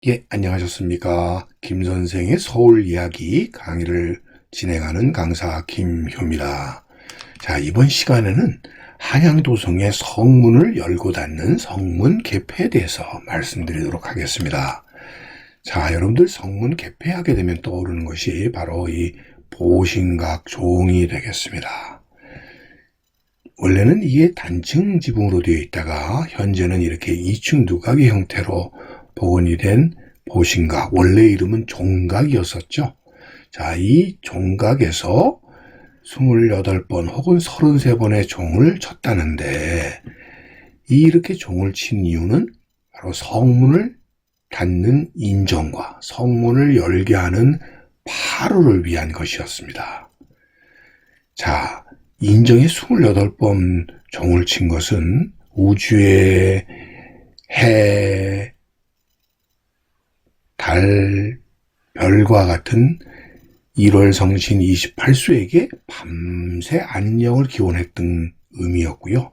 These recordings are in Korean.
예, 안녕하셨습니까? 김 선생의 서울 이야기 강의를 진행하는 강사 김효입니다. 자, 이번 시간에는 한양도성의 성문을 열고 닫는 성문 개폐에 대해서 말씀드리도록 하겠습니다. 자, 여러분들 성문 개폐하게 되면 떠오르는 것이 바로 이 보신각 종이 되겠습니다. 원래는 이게 단층 지붕으로 되어 있다가 현재는 이렇게 2층 누각의 형태로 복원이 된 보신각, 원래 이름은 종각이었었죠. 자, 이 종각에서 28번 혹은 33번의 종을 쳤다는데, 이렇게 종을 친 이유는 바로 성문을 닫는 인정과 성문을 열게 하는 파로를 위한 것이었습니다. 자, 인정에 28번 종을 친 것은 우주의 해, 달, 별과 같은 1월 성신 28수에게 밤새 안녕을 기원했던 의미였고요.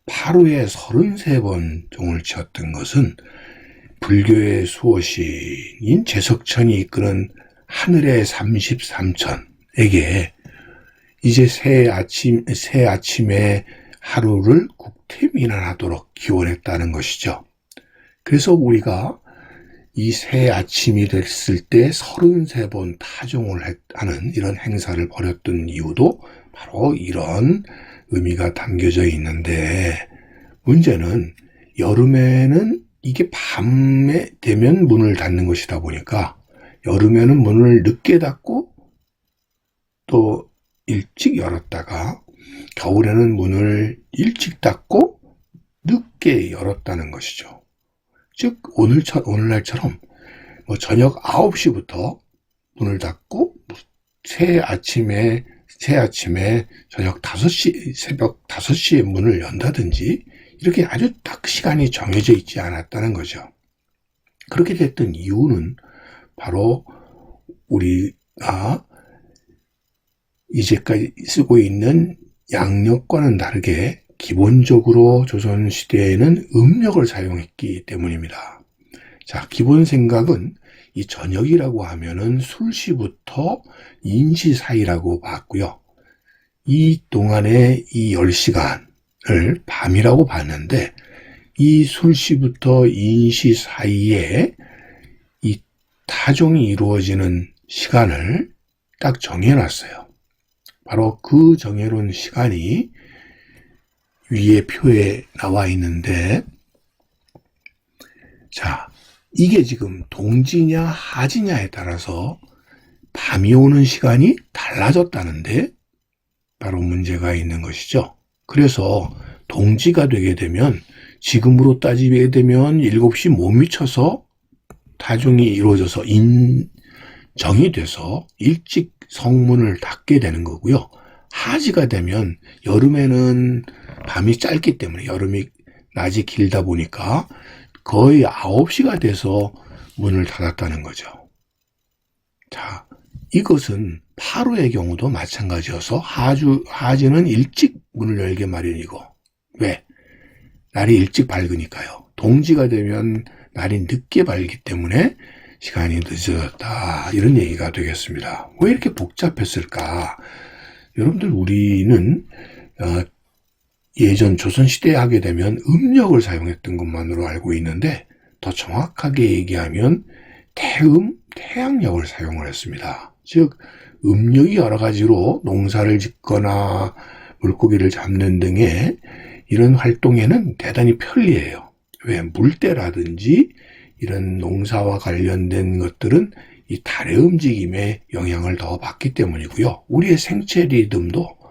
8호에 33번 종을 치었던 것은 불교의 수호신인 제석천이 이끄는 하늘의 33천에게 이제 새 아침의 하루를 국태민안하도록 기원했다는 것이죠. 그래서 우리가 이 새 아침이 됐을 때 33번 타종을 하는 이런 행사를 벌였던 이유도 바로 이런 의미가 담겨져 있는데, 문제는 여름에는 이게 밤에 되면 문을 닫는 것이다 보니까 여름에는 문을 늦게 닫고 또 일찍 열었다가 겨울에는 문을 일찍 닫고 늦게 열었다는 것이죠. 즉 오늘날처럼 저녁 9시부터 문을 닫고 새 아침에 저녁 5시, 새벽 5시에 문을 연다든지 이렇게 아주 딱 시간이 정해져 있지 않았다는 거죠. 그렇게 됐던 이유는 바로 우리가 이제까지 쓰고 있는 양력과는 다르게 기본적으로 조선시대에는 음력을 사용했기 때문입니다. 자, 기본 생각은 이 저녁이라고 하면은 술시부터 인시 사이라고 봤고요. 이 동안에 이 10시간을 밤이라고 봤는데, 이 술시부터 인시 사이에 이 타종이 이루어지는 시간을 딱 정해놨어요. 바로 그 정해놓은 시간이 위에 표에 나와 있는데, 자, 이게 지금 동지냐 하지냐에 따라서 밤이 오는 시간이 달라졌다는데 바로 문제가 있는 것이죠. 그래서 동지가 되게 되면, 지금으로 따지게 되면 7시 못 미쳐서 타종이 이루어져서 인정이 돼서 일찍 성문을 닫게 되는 거고요. 하지가 되면 여름에는 밤이 짧기 때문에, 여름이 낮이 길다 보니까 거의 9시가 돼서 문을 닫았다는 거죠. 자, 이것은 8호의 경우도 마찬가지여서 하지는 일찍 문을 열게 마련이고, 왜? 날이 일찍 밝으니까요. 동지가 되면 날이 늦게 밝기 때문에 시간이 늦어졌다, 이런 얘기가 되겠습니다. 왜 이렇게 복잡했을까? 여러분들, 우리는 예전 조선시대에 하게 되면 음력을 사용했던 것만으로 알고 있는데, 더 정확하게 얘기하면 태양력을 사용을 했습니다. 즉 음력이 여러 가지로 농사를 짓거나 물고기를 잡는 등의 이런 활동에는 대단히 편리해요. 왜? 물때라든지 이런 농사와 관련된 것들은 이 달의 움직임에 영향을 더 받기 때문이고요. 우리의 생체 리듬도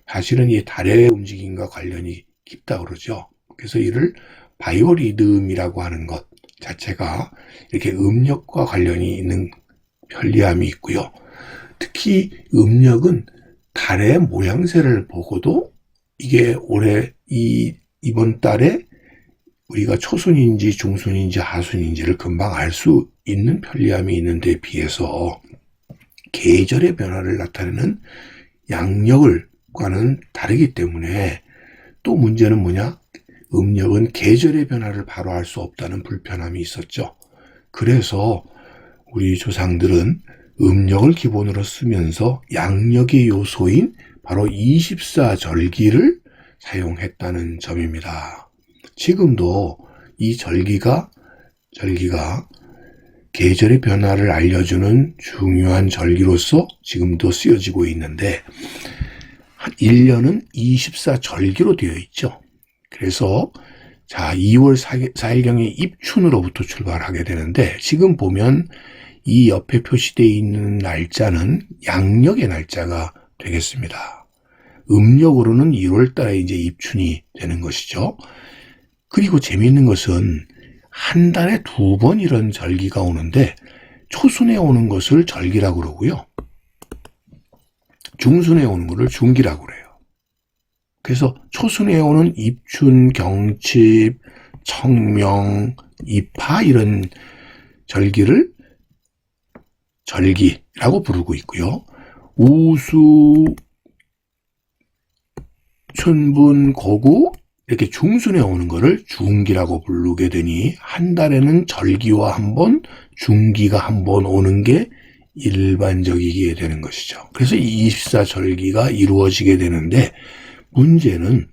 사실은 이 달의 움직임과 관련이 깊다 그러죠. 그래서 이를 바이오리듬이라고 하는 것 자체가 이렇게 음력과 관련이 있는 편리함이 있고요. 특히 음력은 달의 모양새를 보고도 이게 이번 달에 우리가 초순인지 중순인지 하순인지를 금방 알 수 있는 편리함이 있는데 비해서 계절의 변화를 나타내는 양력과는 다르기 때문에, 또 문제는 뭐냐? 음력은 계절의 변화를 바로 알 수 없다는 불편함이 있었죠. 그래서 우리 조상들은 음력을 기본으로 쓰면서 양력의 요소인 바로 24절기를 사용했다는 점입니다. 지금도 이 절기가 계절의 변화를 알려주는 중요한 절기로서 지금도 쓰여지고 있는데 1년은 24절기로 되어 있죠. 그래서 2월 4일경의 입춘으로부터 출발하게 되는데 지금 보면 이 옆에 표시되어 있는 날짜는 양력의 날짜가 되겠습니다. 음력으로는 1월 달에 이제 입춘이 되는 것이죠. 그리고 재미있는 것은 한 달에 2번 이런 절기가 오는데 초순에 오는 것을 절기라고 그러고요. 중순에 오는 것을 중기라고 그래요. 그래서 초순에 오는 입춘, 경칩, 청명, 입하 이런 절기를 절기라고 부르고 있고요. 우수, 춘분, 고구 이렇게 중순에 오는 것을 중기라고 부르게 되니 한 달에는 절기와 한 번, 중기가 한 번 오는 게 일반적이게 되는 것이죠. 그래서 이 24절기가 이루어지게 되는데 문제는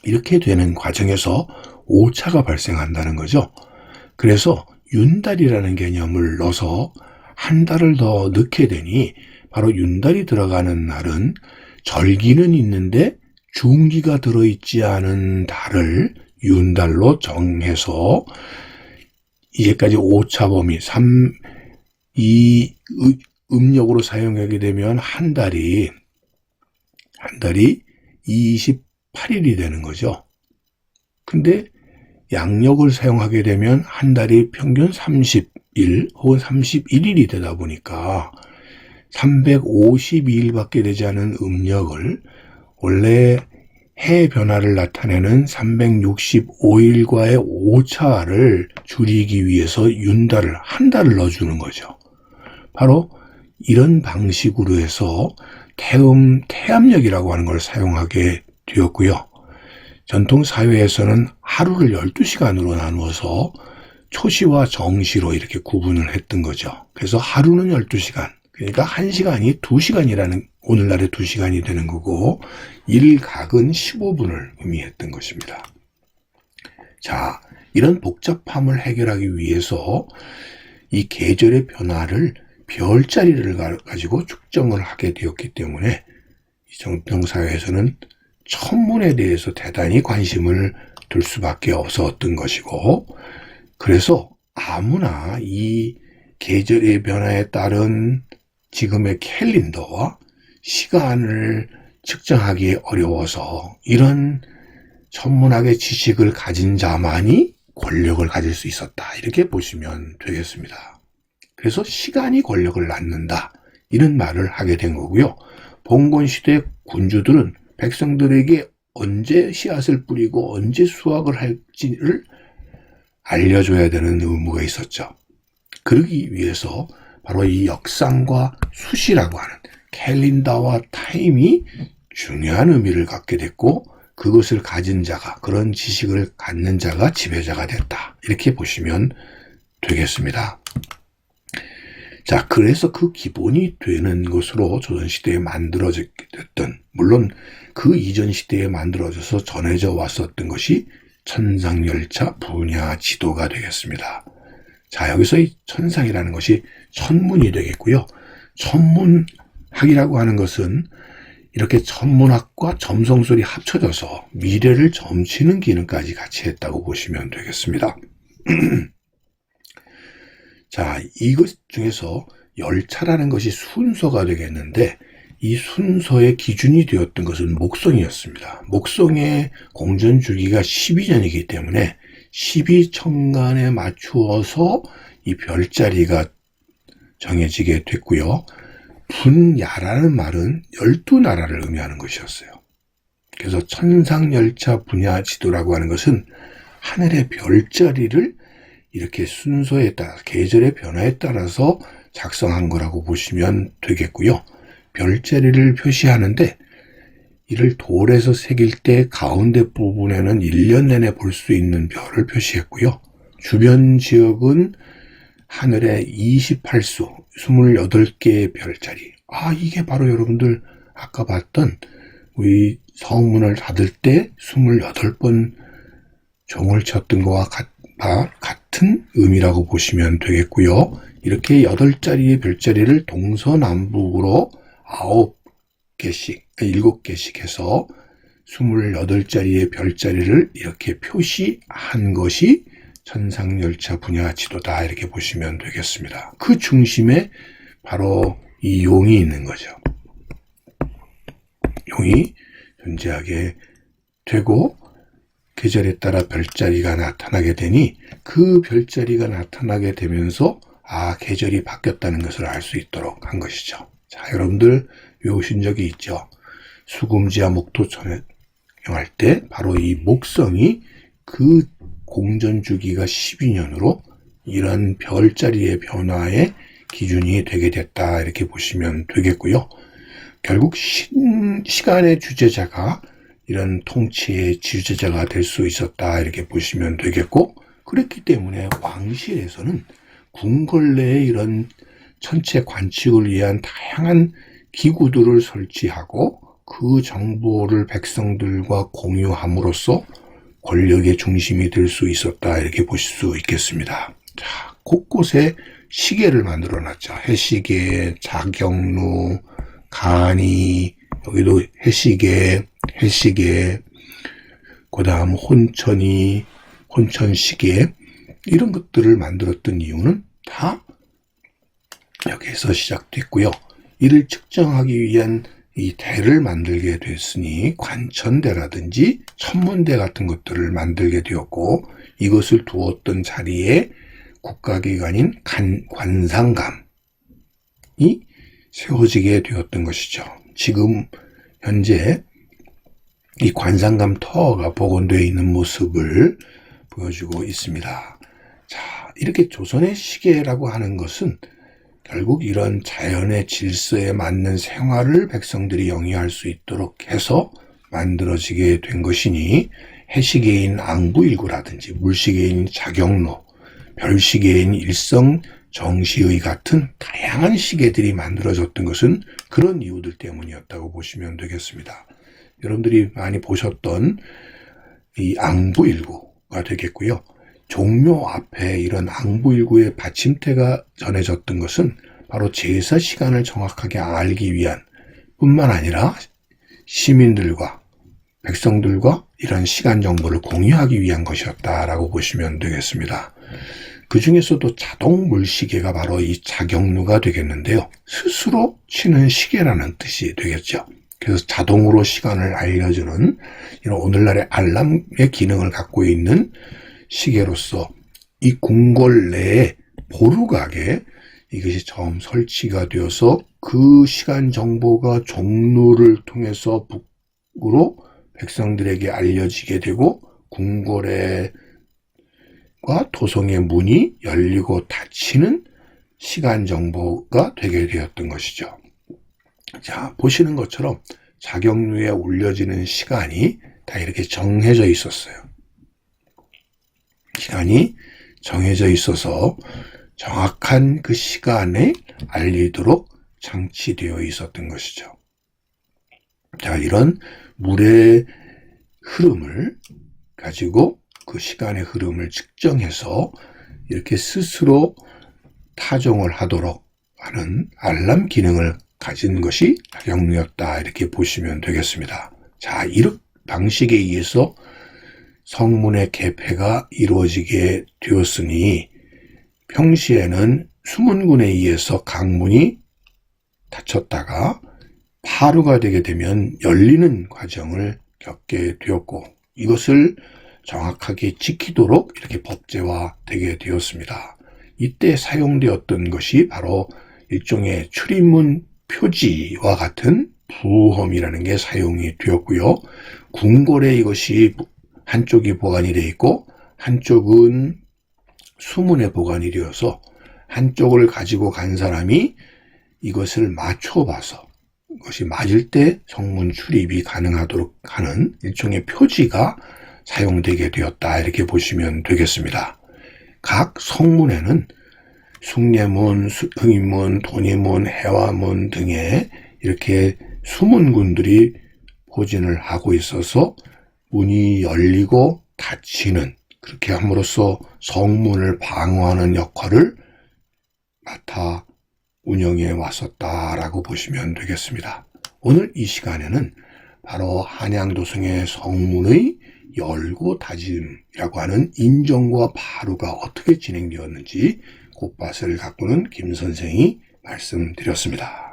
이렇게 되는 과정에서 오차가 발생한다는 거죠. 그래서 윤달이라는 개념을 넣어서 한 달을 더 넣게 되니 바로 윤달이 들어가는 날은 절기는 있는데 중기가 들어있지 않은 달을 윤달로 정해서 이제까지 오차 범위 이 음력으로 사용하게 되면 한 달이 28일이 되는 거죠. 근데 양력을 사용하게 되면 한 달이 평균 30일 혹은 31일이 되다 보니까 352일밖에 되지 않은 음력을 원래 해 변화를 나타내는 365일과의 오차를 줄이기 위해서 윤달을 한 달을 넣어주는 거죠. 바로 이런 방식으로 해서 태음력이라고 하는 걸 사용하게 되었고요. 전통 사회에서는 하루를 12시간으로 나누어서 초시와 정시로 이렇게 구분을 했던 거죠. 그래서 하루는 12시간, 그러니까 1시간이 2시간이라는 오늘날의 2시간이 되는 거고 일각은 15분을 의미했던 것입니다. 자, 이런 복잡함을 해결하기 위해서 이 계절의 변화를 별자리를 가지고 측정을 하게 되었기 때문에 이 전통사회에서는 천문에 대해서 대단히 관심을 둘 수밖에 없었던 것이고, 그래서 아무나 이 계절의 변화에 따른 지금의 캘린더와 시간을 측정하기 어려워서 이런 천문학의 지식을 가진 자만이 권력을 가질 수 있었다, 이렇게 보시면 되겠습니다. 그래서 시간이 권력을 낳는다, 이런 말을 하게 된 거고요. 봉건시대 군주들은 백성들에게 언제 씨앗을 뿌리고 언제 수확을 할지를 알려줘야 되는 의무가 있었죠. 그러기 위해서 바로 이 역상과 수시라고 하는 캘린더와 타임이 중요한 의미를 갖게 됐고, 그것을 가진 자가, 그런 지식을 갖는 자가 지배자가 됐다, 이렇게 보시면 되겠습니다. 자, 그래서 그 기본이 되는 것으로 조선시대에 만들어졌던, 물론 그 이전 시대에 만들어져서 전해져 왔었던 것이 천상열차 분야 지도가 되겠습니다. 자, 여기서 이 천상이라는 것이 천문이 되겠고요. 천문학이라고 하는 것은 이렇게 천문학과 점성술이 합쳐져서 미래를 점치는 기능까지 같이 했다고 보시면 되겠습니다. 자, 이것 중에서 열차라는 것이 순서가 되겠는데 이 순서의 기준이 되었던 것은 목성이었습니다. 목성의 공전 주기가 12년이기 때문에 12천간에 맞추어서 이 별자리가 정해지게 됐고요. 분야라는 말은 12나라를 의미하는 것이었어요. 그래서 천상열차 분야 지도라고 하는 것은 하늘의 별자리를 이렇게 순서에 따라, 계절의 변화에 따라서 작성한 거라고 보시면 되겠고요. 별자리를 표시하는데 이를 돌에서 새길 때 가운데 부분에는 1년 내내 볼 수 있는 별을 표시했고요. 주변 지역은 하늘에 28수, 28개의 별자리. 이게 바로 여러분들 아까 봤던 우리 성문을 닫을 때 28번 종을 쳤던 것과 같은 의미라고 보시면 되겠고요. 이렇게 8자리의 별자리를 동서남북으로 9개씩, 7개씩 해서 28자리의 별자리를 이렇게 표시한 것이 천상열차 분야 지도다, 이렇게 보시면 되겠습니다. 그 중심에 바로 이 용이 있는 거죠. 용이 존재하게 되고 계절에 따라 별자리가 나타나게 되니 그 별자리가 나타나게 되면서 계절이 바뀌었다는 것을 알 수 있도록 한 것이죠. 자, 여러분들 외우신 적이 있죠. 수금지와 목토천에 할 때 바로 이 목성이 그 공전 주기가 12년으로 이런 별자리의 변화의 기준이 되게 됐다, 이렇게 보시면 되겠고요. 결국 시간의 주제자가 이런 통치의 주제자가 될 수 있었다, 이렇게 보시면 되겠고, 그렇기 때문에 왕실에서는 궁궐내에 이런 천체 관측을 위한 다양한 기구들을 설치하고 그 정보를 백성들과 공유함으로써 권력의 중심이 될 수 있었다, 이렇게 보실 수 있겠습니다. 자, 곳곳에 시계를 만들어 놨죠. 해시계, 자경루, 간이, 여기도 해시계, 그 다음 혼천이, 혼천시계, 이런 것들을 만들었던 이유는 다 여기에서 시작됐고요. 이를 측정하기 위한 이 대를 만들게 됐으니 관천대라든지 천문대 같은 것들을 만들게 되었고, 이것을 두었던 자리에 국가기관인 관상감이 세워지게 되었던 것이죠. 지금 현재 이 관상감 터가 복원되어 있는 모습을 보여주고 있습니다. 자, 이렇게 조선의 시계라고 하는 것은 결국 이런 자연의 질서에 맞는 생활을 백성들이 영위할 수 있도록 해서 만들어지게 된 것이니, 해시계인 앙부일구라든지 물시계인 자경로, 별시계인 일성 정시의 같은 다양한 시계들이 만들어졌던 것은 그런 이유들 때문이었다고 보시면 되겠습니다. 여러분들이 많이 보셨던 이 앙부일구가 되겠고요. 종묘 앞에 이런 앙부일구의 받침대가 전해졌던 것은 바로 제사 시간을 정확하게 알기 위한 뿐만 아니라 시민들과 백성들과 이런 시간 정보를 공유하기 위한 것이었다라고 보시면 되겠습니다. 그 중에서도 자동 물시계가 바로 이 자경루가 되겠는데요. 스스로 치는 시계라는 뜻이 되겠죠. 그래서 자동으로 시간을 알려주는 이런 오늘날의 알람의 기능을 갖고 있는 시계로서 이 궁궐 내에 보루각에 이것이 처음 설치가 되어서 그 시간 정보가 종루를 통해서 북으로 백성들에게 알려지게 되고 궁궐의 도성의 문이 열리고 닫히는 시간 정보가 되게 되었던 것이죠. 자, 보시는 것처럼 자경루에 올려지는 시간이 다 이렇게 정해져 있었어요. 시간이 정해져 있어서 정확한 그 시간에 알리도록 장치되어 있었던 것이죠. 자, 이런 물의 흐름을 가지고 그 시간의 흐름을 측정해서 이렇게 스스로 타종을 하도록 하는 알람 기능을 가진 것이 자경루였다, 이렇게 보시면 되겠습니다. 자, 이런 방식에 의해서 성문의 개폐가 이루어지게 되었으니 평시에는 수문군에 의해서 강문이 닫혔다가 파루가 되게 되면 열리는 과정을 겪게 되었고, 이것을 정확하게 지키도록 이렇게 법제화되게 되었습니다. 이때 사용되었던 것이 바로 일종의 출입문 표지와 같은 부험이라는 게 사용이 되었고요. 궁궐에 이것이 한쪽이 보관이 되어 있고 한쪽은 수문에 보관이 되어서 한쪽을 가지고 간 사람이 이것을 맞춰봐서 그것이 맞을 때 성문 출입이 가능하도록 하는 일종의 표지가 사용되게 되었다, 이렇게 보시면 되겠습니다. 각 성문에는 숭례문, 흥인문, 돈이문, 해화문 등의 이렇게 수문군들이 포진을 하고 있어서 문이 열리고 닫히는, 그렇게 함으로써 성문을 방어하는 역할을 맡아 운영해 왔었다라고 보시면 되겠습니다. 오늘 이 시간에는 바로 한양도성의 성문의 열고 닫음이라고 하는 인정과 파루가 어떻게 진행되었는지 곧밭을 가꾸는 김 선생이 말씀드렸습니다.